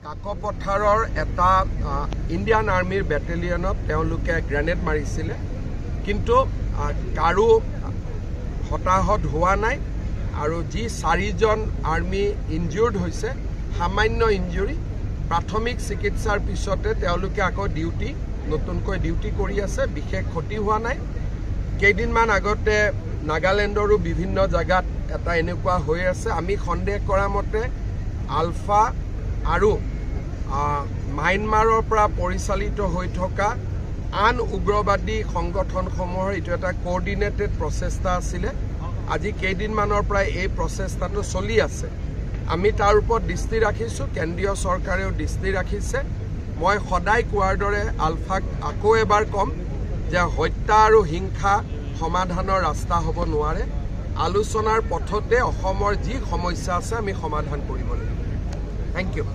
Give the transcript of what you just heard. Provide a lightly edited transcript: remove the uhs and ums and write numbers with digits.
কাকপথাৰৰ এটা ইণ্ডিয়ান আৰ্মিৰ বেটেলিয়নত তেওঁলোকে গ্ৰেনেড মাৰিছিলে, কিন্তু কাৰো হতাহত হোৱা নাই আৰু যি 4জন আৰ্মি ইনজিউৰ্ড হৈছে, সামান্য ইনজুৰি, প্ৰাথমিক চিকিৎসাৰ পিছতে তেওঁলোকে আকৌ নতুনকৈ ডিউটি কৰি আছে, বিশেষ ক্ষতি হোৱা নাই। কেইদিনমান আগতে নাগালেণ্ডৰো বিভিন্ন জাগাত এটা এনেকুৱা হৈ আছে। আমি সন্দেহ কৰা মতে আলফা আৰু মায়ানমাৰৰ পৰা পৰিচালিত হৈ থকা আন উগ্ৰবাদী সংগঠনসমূহৰ এইটো এটা কোঅৰ্ডিনেটেড প্ৰচেষ্টা আছিলে। আজি কেইদিনমানৰ পৰা এই প্ৰচেষ্টাটো চলি আছে। আমি তাৰ ওপৰত দৃষ্টি ৰাখিছোঁ, কেন্দ্ৰীয় চৰকাৰেও দৃষ্টি ৰাখিছে। মই সদায় কোৱাৰ দৰে আলফাক আকৌ এবাৰ ক'ম যে হত্যা আৰু হিংসা সমাধানৰ ৰাস্তা হ'ব নোৱাৰে। আলোচনাৰ পথতে অসমৰ যি সমস্যা আছে আমি সমাধান কৰিব লাগিব। Thank U.